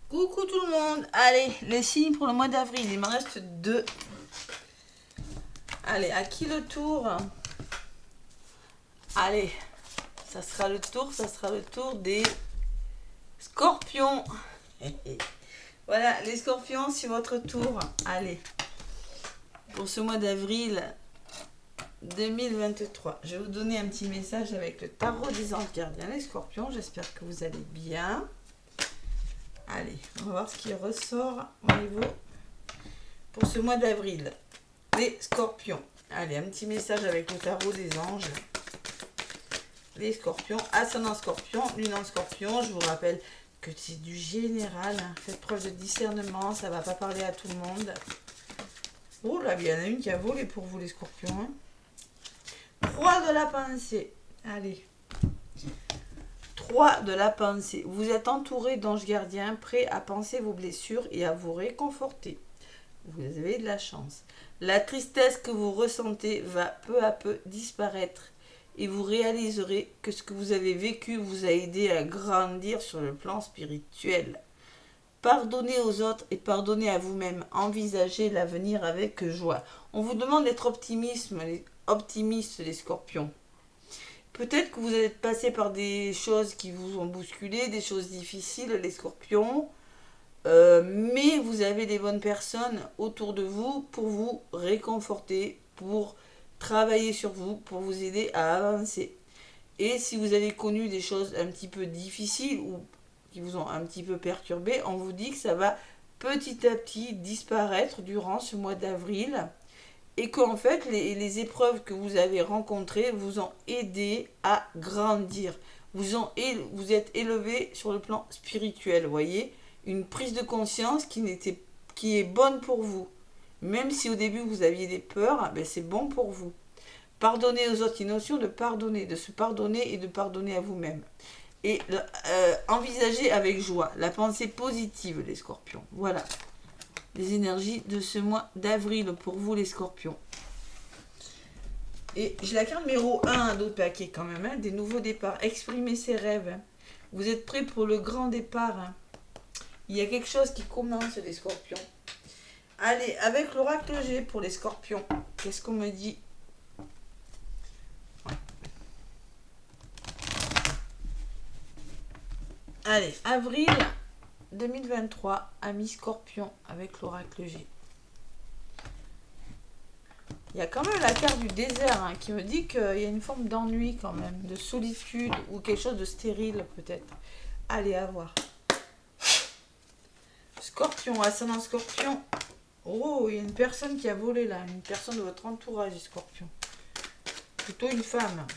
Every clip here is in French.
Coucou tout le monde. Allez, les signes pour le mois d'avril. Il m'en reste 2. Allez, à qui le tour? Allez, ça sera le tour des scorpions. Voilà, les scorpions, c'est votre tour. Allez, pour ce mois d'avril 2023. Je vais vous donner un petit message avec le tarot des anges gardiens, les scorpions. J'espère que vous allez bien. Allez, on va voir ce qui ressort au niveau pour ce mois d'avril. Les scorpions. Allez, un petit message avec le tarot des anges. Les scorpions, ascendant scorpion, lune en scorpion. Je vous rappelle que c'est du général. Hein. Faites preuve de discernement, ça ne va pas parler à tout le monde. Oh là, il y en a une qui a volé pour vous les scorpions. Hein. 3 de la pensée. Allez. 3 de la pensée. Vous êtes entouré d'anges gardiens prêts à penser vos blessures et à vous réconforter. Vous avez de la chance. La tristesse que vous ressentez va peu à peu disparaître et vous réaliserez que ce que vous avez vécu vous a aidé à grandir sur le plan spirituel. Pardonnez aux autres et pardonnez à vous-même. Envisagez l'avenir avec joie. On vous demande d'être optimiste, les scorpions. Peut-être que vous êtes passé par des choses qui vous ont bousculé, des choses difficiles, les scorpions. Mais vous avez des bonnes personnes autour de vous pour vous réconforter, pour travailler sur vous, pour vous aider à avancer. Et si vous avez connu des choses un petit peu difficiles ou qui vous ont un petit peu perturbé, on vous dit que ça va petit à petit disparaître durant ce mois d'avril et qu'en fait les épreuves que vous avez rencontrées vous ont aidé à grandir. Vous êtes élevé sur le plan spirituel, vous voyez, une prise de conscience qui est bonne pour vous. Même si au début vous aviez des peurs, ben c'est bon pour vous. Pardonnez aux autres, une notion de pardonner, de se pardonner et de pardonner à vous-même. Et envisagez avec joie la pensée positive, les scorpions. Voilà les énergies de ce mois d'avril pour vous, les scorpions. Et j'ai la carte numéro 1 d'autres paquets quand même, hein, des nouveaux départs. Exprimez ses rêves. Hein. Vous êtes prêts pour le grand départ. Hein. Il y a quelque chose qui commence, les scorpions. Allez, avec l'oracle G pour les scorpions. Qu'est-ce qu'on me dit? Allez, avril 2023, ami scorpion avec l'oracle G. Il y a quand même la carte du désert hein, qui me dit qu'il y a une forme d'ennui quand même, de solitude ou quelque chose de stérile peut-être. Allez, à voir. Scorpion, ascendant scorpion. Oh, il y a une personne qui a volé là, une personne de votre entourage, scorpion. Plutôt une femme.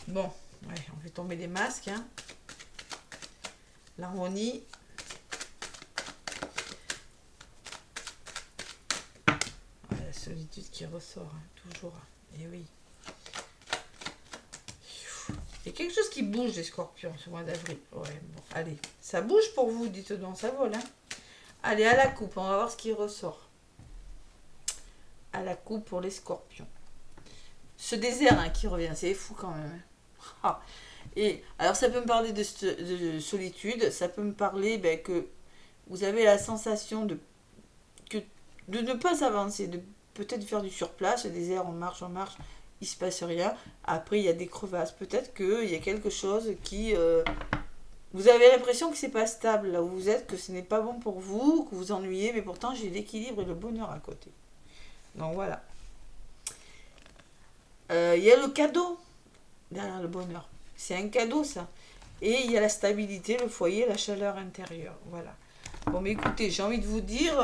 Bon, ouais, on fait tomber les masques. Hein. L'harmonie. Ouais, la solitude qui ressort, hein, toujours. Et oui. Il y a quelque chose qui bouge, les scorpions, ce mois d'avril. Ouais, bon, allez. Ça bouge pour vous, dites donc, ça vole. Hein. Allez, à la coupe, on va voir ce qui ressort. À la coupe pour les scorpions. Ce désert hein, qui revient, c'est fou quand même. Ah. Et alors ça peut me parler de solitude, ça peut me parler que vous avez la sensation de ne pas avancer, de peut-être faire du surplace, le désert, on marche, il se passe rien. Après, il y a des crevasses. Peut-être qu'il y a quelque chose qui... vous avez l'impression que c'est pas stable là où vous êtes, que ce n'est pas bon pour vous, que vous ennuyez, mais pourtant j'ai l'équilibre et le bonheur à côté. Donc voilà. Il y a le cadeau derrière le bonheur. C'est un cadeau ça. Et il y a la stabilité, le foyer, la chaleur intérieure. Voilà. Bon mais écoutez, j'ai envie de vous dire...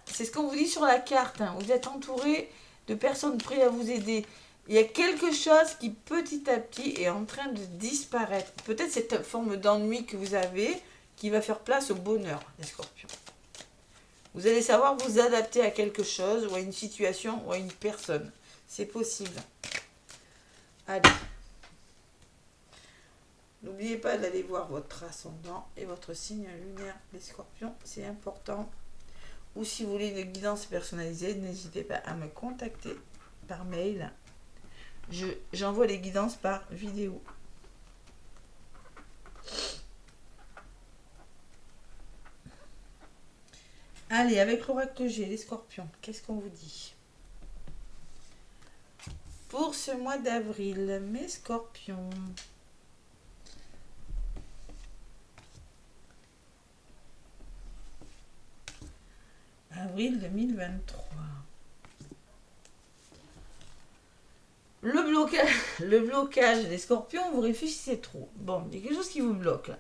c'est ce qu'on vous dit sur la carte. Hein. Vous êtes entouré de personnes prêtes à vous aider. Il y a quelque chose qui petit à petit est en train de disparaître. Peut-être cette forme d'ennui que vous avez qui va faire place au bonheur, les scorpions. Vous allez savoir vous adapter à quelque chose ou à une situation ou à une personne. C'est possible. Allez. N'oubliez pas d'aller voir votre ascendant et votre signe lunaire, les scorpions. C'est important. Ou si vous voulez une guidance personnalisée, n'hésitez pas à me contacter par mail. J'envoie les guidances par vidéo. Allez, avec l'oracle que j'ai, les scorpions, qu'est-ce qu'on vous dit pour ce mois d'avril, mes scorpions? Avril 2023. Le blocage des scorpions, vous réfléchissez trop. Bon, il y a quelque chose qui vous bloque là.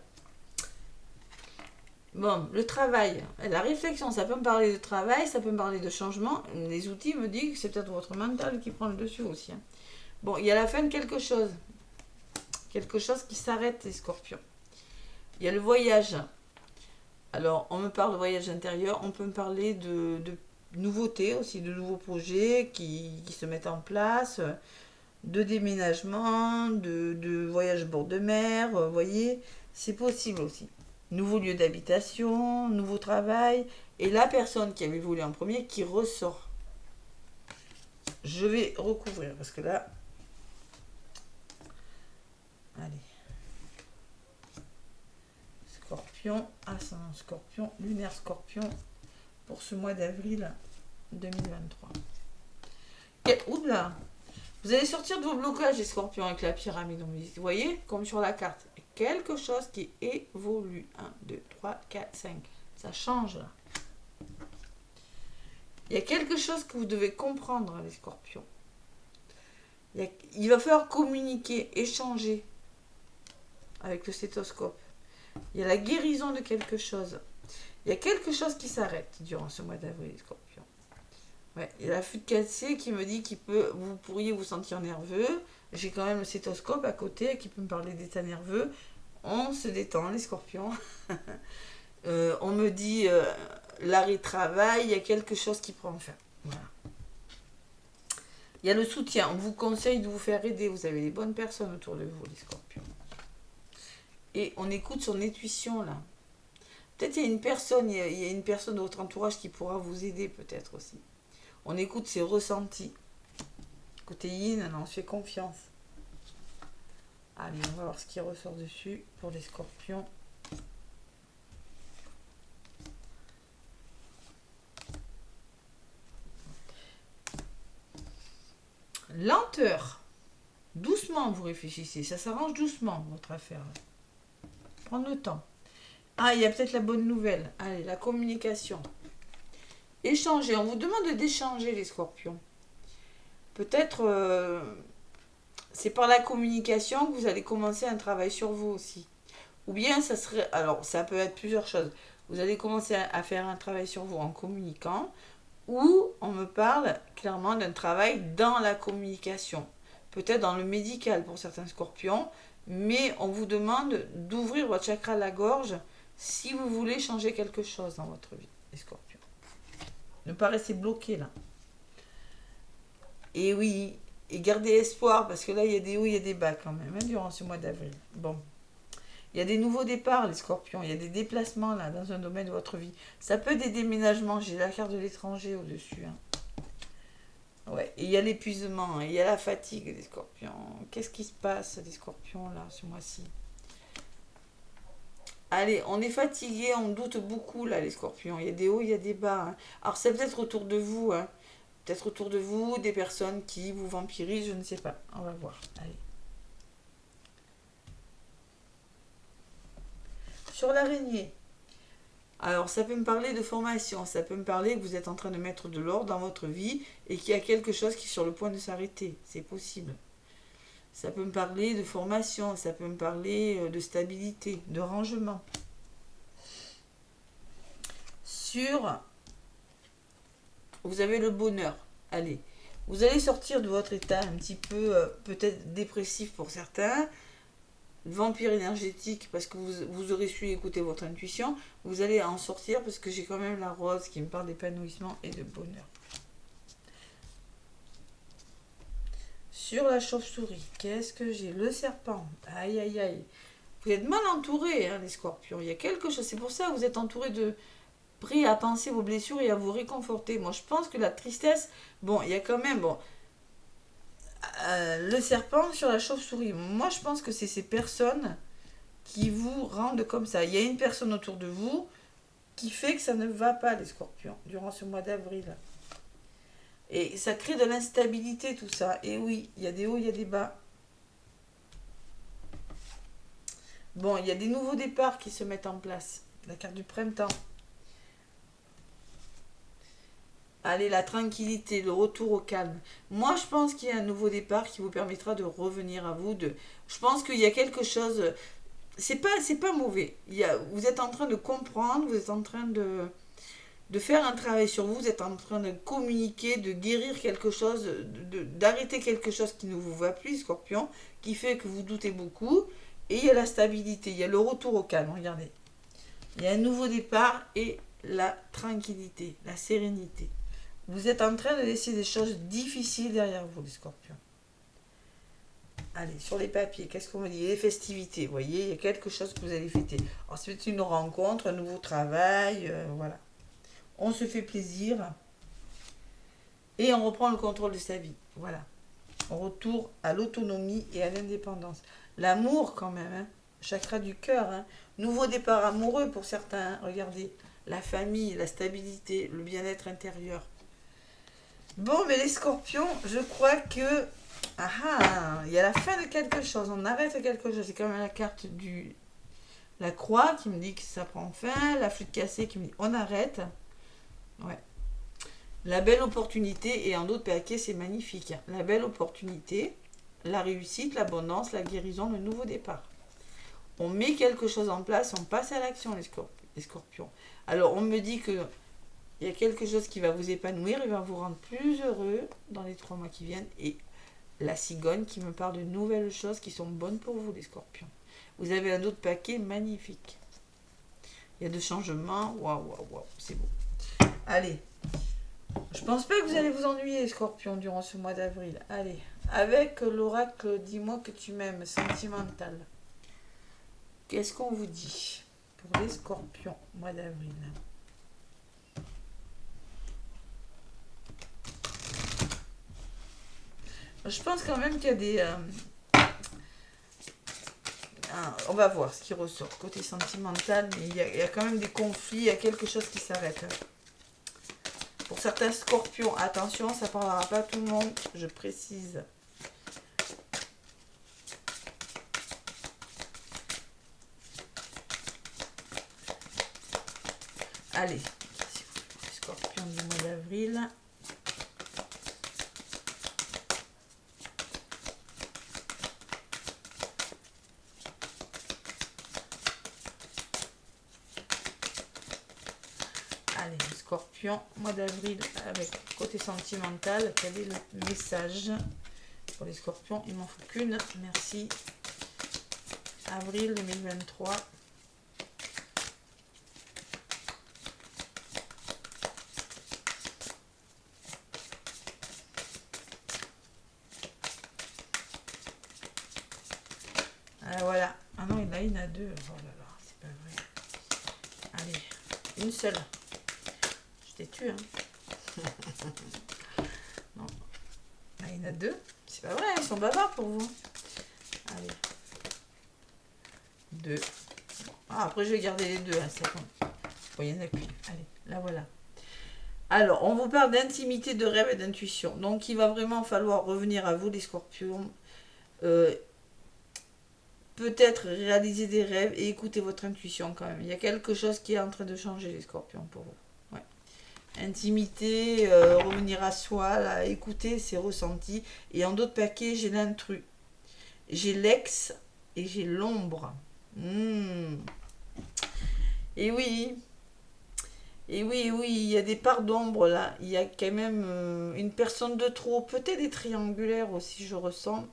Bon, le travail, la réflexion, ça peut me parler de travail, ça peut me parler de changement. Les outils me disent que c'est peut-être votre mental qui prend le dessus aussi. Hein. Bon, il y a la fin de quelque chose. Quelque chose qui s'arrête, les scorpions. Il y a le voyage. Alors, on me parle de voyage intérieur, on peut me parler de nouveautés aussi, de nouveaux projets qui se mettent en place, de déménagement, de voyage bord de mer, vous voyez, c'est possible aussi. Nouveau lieu d'habitation, nouveau travail, et la personne qui avait voulu en premier qui ressort. Je vais recouvrir parce que là... Allez. Scorpion, ascendant Scorpion, lunaire Scorpion pour ce mois d'avril 2023. Et, oula, vous allez sortir de vos blocages les scorpions avec la pyramide. Vous voyez, comme sur la carte. Quelque chose qui évolue. 1, 2, 3, 4, 5. Ça change là. Il y a quelque chose que vous devez comprendre, les scorpions. Il va falloir communiquer, échanger avec le stéthoscope. Il y a la guérison de quelque chose. Il y a quelque chose qui s'arrête durant ce mois d'avril, les scorpions. Ouais, il y a la fuite cassée qui me dit vous pourriez vous sentir nerveux. J'ai quand même le stéthoscope à côté qui peut me parler d'état nerveux. On se détend, les scorpions. On me dit l'arrêt de travail, il y a quelque chose qui prend fin. Voilà. Il y a le soutien. On vous conseille de vous faire aider. Vous avez les bonnes personnes autour de vous, les scorpions. Et on écoute son intuition, là. Peut-être il y a une personne de votre entourage qui pourra vous aider, peut-être aussi. On écoute ses ressentis. Côté yin, on se fait confiance. Allez, on va voir ce qui ressort dessus pour les scorpions. Lenteur. Doucement, vous réfléchissez. Ça s'arrange doucement, votre affaire. Prendre le temps. Ah, il y a peut-être la bonne nouvelle. Allez, la communication. Échanger. On vous demande d'échanger, les scorpions. Peut-être, c'est par la communication que vous allez commencer un travail sur vous aussi. Ou bien, ça serait... Alors, ça peut être plusieurs choses. Vous allez commencer à faire un travail sur vous en communiquant. Ou on me parle clairement d'un travail dans la communication. Peut-être dans le médical pour certains scorpions. Mais on vous demande d'ouvrir votre chakra de la gorge si vous voulez changer quelque chose dans votre vie, les scorpions. Ne pas rester bloqué là. Et oui, et gardez espoir, parce que là, il y a des hauts, il y a des bas quand même, hein, durant ce mois d'avril. Bon. Il y a des nouveaux départs, les scorpions. Il y a des déplacements là, dans un domaine de votre vie. Ça peut être des déménagements. J'ai la carte de l'étranger au-dessus. Hein. Ouais, et il y a l'épuisement, il y a la fatigue des scorpions. Qu'est-ce qui se passe, les scorpions, là, ce mois-ci? Allez, on est fatigué, on doute beaucoup, là, les scorpions. Il y a des hauts, il y a des bas. Hein. Alors, c'est peut-être autour de vous, hein. Peut-être autour de vous, des personnes qui vous vampirisent, je ne sais pas. On va voir. Allez. Sur l'araignée. Alors, ça peut me parler de formation, ça peut me parler que vous êtes en train de mettre de l'ordre dans votre vie et qu'il y a quelque chose qui est sur le point de s'arrêter. C'est possible. Ça peut me parler de formation, ça peut me parler de stabilité, de rangement. Vous avez le bonheur. Allez, vous allez sortir de votre état un petit peu, peut-être dépressif pour certains, vampire énergétique parce que vous aurez su écouter votre intuition, vous allez en sortir parce que j'ai quand même la rose qui me parle d'épanouissement et de bonheur. Sur la chauve-souris, qu'est-ce que j'ai? Le serpent, aïe aïe aïe. Vous êtes mal entourés, hein, les scorpions. Il y a quelque chose, c'est pour ça que vous êtes entourés de... prêts à penser vos blessures et à vous réconforter. Moi, je pense que la tristesse, bon, il y a quand même... Bon, le serpent sur la chauve-souris. Moi, je pense que c'est ces personnes qui vous rendent comme ça. Il y a une personne autour de vous qui fait que ça ne va pas, les scorpions, durant ce mois d'avril. Et ça crée de l'instabilité, tout ça. Et oui, il y a des hauts, il y a des bas. Bon, il y a des nouveaux départs qui se mettent en place. La carte du printemps. Allez, la tranquillité, le retour au calme. Moi, je pense qu'il y a un nouveau départ qui vous permettra de revenir à vous. Je pense qu'il y a quelque chose... C'est pas mauvais. Vous êtes en train de comprendre, vous êtes en train de faire un travail sur vous, vous êtes en train de communiquer, de guérir quelque chose, d'arrêter quelque chose qui ne vous va plus, scorpion, qui fait que vous doutez beaucoup. Et il y a la stabilité, il y a le retour au calme, regardez. Il y a un nouveau départ et la tranquillité, la sérénité. Vous êtes en train de laisser des choses difficiles derrière vous, les scorpions. Allez, sur les papiers, qu'est-ce qu'on me dit? Les festivités, vous voyez, il y a quelque chose que vous allez fêter. Ensuite, une rencontre, un nouveau travail, voilà. On se fait plaisir et on reprend le contrôle de sa vie. Voilà. On retourne à l'autonomie et à l'indépendance. L'amour quand même, hein. Chakra du cœur. Hein. Nouveau départ amoureux pour certains. Hein. Regardez, la famille, la stabilité, le bien-être intérieur. Bon, mais les scorpions, je crois que... il y a la fin de quelque chose. On arrête quelque chose. C'est quand même la carte du... La croix qui me dit que ça prend fin. La flûte cassée qui me dit on arrête. Ouais. La belle opportunité, et en d'autres paquets, c'est magnifique. Hein. La belle opportunité, la réussite, l'abondance, la guérison, le nouveau départ. On met quelque chose en place, on passe à l'action, les scorpions. Alors, on me dit que il y a quelque chose qui va vous épanouir, il va vous rendre plus heureux dans les 3 mois qui viennent. Et la cigogne qui me parle de nouvelles choses qui sont bonnes pour vous, les scorpions. Vous avez un autre paquet magnifique. Il y a de changements. Waouh, waouh, waouh, c'est beau. Allez. Je pense pas que vous allez vous ennuyer, les scorpions, durant ce mois d'avril. Allez. Avec l'oracle, dis-moi que tu m'aimes, sentimental. Qu'est-ce qu'on vous dit pour les scorpions, mois d'avril? Je pense quand même qu'il y a des... on va voir ce qui ressort. Côté sentimental, mais il y a quand même des conflits, il y a quelque chose qui s'arrête. Pour certains scorpions, attention, ça ne parlera pas à tout le monde, je précise. Allez, scorpion du mois d'avril. Allez, scorpion, mois d'avril avec côté sentimental. Quel est le message pour les scorpions? Il m'en faut qu'une, merci. Avril 2023. Voilà. Ah non, il y en a deux. Oh là là, c'est pas vrai. Allez, une seule. Je t'ai tué, hein. Non. Ah, il y en a deux. C'est pas vrai, ils sont bavards pour vous. Allez. Deux. Ah, après, je vais garder les deux. Hein, ça compte. Bon, il n'y en a qu'une. Allez, là voilà. Alors, on vous parle d'intimité, de rêve et d'intuition. Donc, il va vraiment falloir revenir à vous, les scorpions. Peut-être réaliser des rêves et écouter votre intuition quand même. Il y a quelque chose qui est en train de changer, les scorpions, pour vous. Ouais. Intimité, revenir à soi, là, écouter ses ressentis. Et en d'autres paquets, j'ai l'intrus. J'ai l'ex et j'ai l'ombre. Et oui. Et oui, oui, il y a des parts d'ombre là. Il y a quand même une personne de trop. Peut-être des triangulaires aussi, je ressens.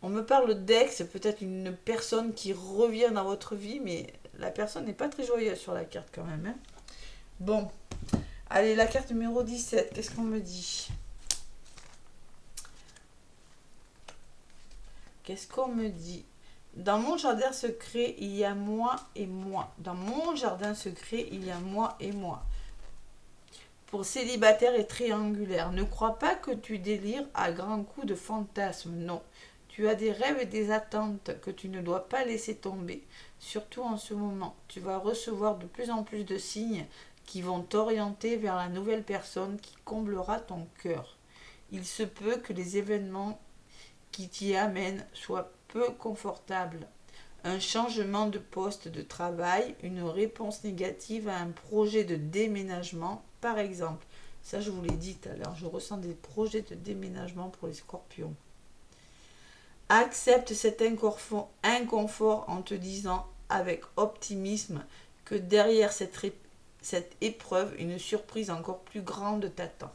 On me parle d'ex, peut-être une personne qui revient dans votre vie, mais la personne n'est pas très joyeuse sur la carte quand même. Hein. Bon, allez, la carte numéro 17, qu'est-ce qu'on me dit? Qu'est-ce qu'on me dit? Dans mon jardin secret, il y a moi et moi. Dans mon jardin secret, il y a moi et moi. Pour célibataire et triangulaire, ne crois pas que tu délires à grands coups de fantasmes, non. Tu as des rêves et des attentes que tu ne dois pas laisser tomber, surtout en ce moment. Tu vas recevoir de plus en plus de signes qui vont t'orienter vers la nouvelle personne qui comblera ton cœur. Il se peut que les événements qui t'y amènent soient peu confortables. Un changement de poste de travail, une réponse négative à un projet de déménagement, par exemple. Ça, je vous l'ai dit tout à l'heure, je ressens des projets de déménagement pour les scorpions. Accepte cet inconfort en te disant avec optimisme que derrière cette épreuve, une surprise encore plus grande t'attend.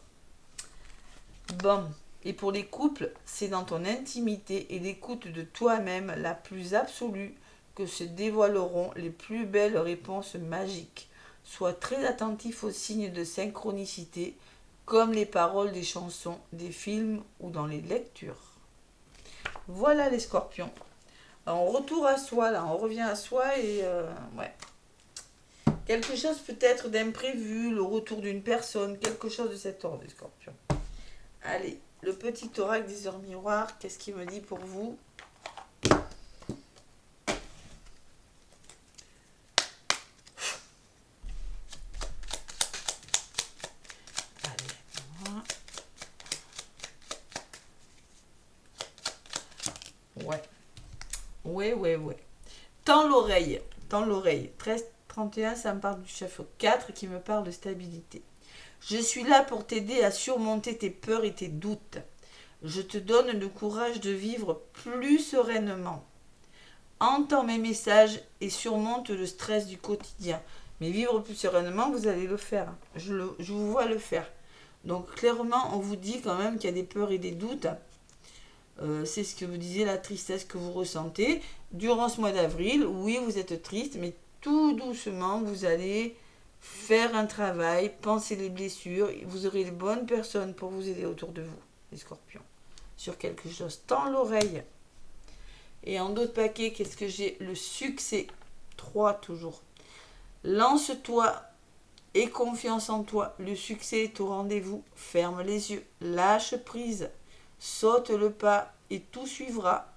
Bon, et pour les couples, c'est dans ton intimité et l'écoute de toi-même la plus absolue que se dévoileront les plus belles réponses magiques. Sois très attentif aux signes de synchronicité, comme les paroles des chansons, des films ou dans les lectures. Voilà les scorpions. Alors, on retourne à soi, là, on revient à soi et ouais. Quelque chose peut-être d'imprévu, le retour d'une personne, quelque chose de cet ordre, les scorpions. Allez, le petit oracle des heures miroirs, qu'est-ce qu'il me dit pour vous? Ouais. Ouais. Tends l'oreille. 13-31, ça me parle du chef 4 qui me parle de stabilité. Je suis là pour t'aider à surmonter tes peurs et tes doutes. Je te donne le courage de vivre plus sereinement. Entends mes messages et surmonte le stress du quotidien. Mais vivre plus sereinement, vous allez le faire. Je vous vois le faire. Donc clairement, on vous dit quand même qu'il y a des peurs et des doutes. C'est ce que vous disiez, la tristesse que vous ressentez. Durant ce mois d'avril, oui, vous êtes triste, mais tout doucement, vous allez faire un travail, penser les blessures. Vous aurez les bonnes personnes pour vous aider autour de vous, les scorpions, sur quelque chose. Tends l'oreille. Et en d'autres paquets, qu'est-ce que j'ai? Le succès. 3 toujours. Lance-toi et confiance en toi. Le succès est au rendez-vous. Ferme les yeux. Lâche prise. Saute le pas et tout suivra.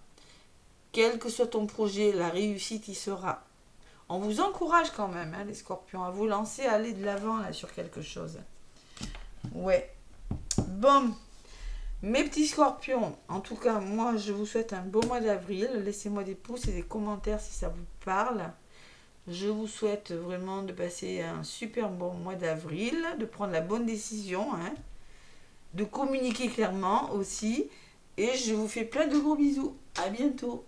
Quel que soit ton projet, la réussite y sera. On vous encourage quand même, hein, les scorpions, à vous lancer, à aller de l'avant là, sur quelque chose. Ouais. Bon. Mes petits scorpions, en tout cas, moi, je vous souhaite un beau mois d'avril. Laissez-moi des pouces et des commentaires si ça vous parle. Je vous souhaite vraiment de passer un super bon mois d'avril, de prendre la bonne décision, hein, de communiquer clairement aussi. Et je vous fais plein de gros bisous. À bientôt.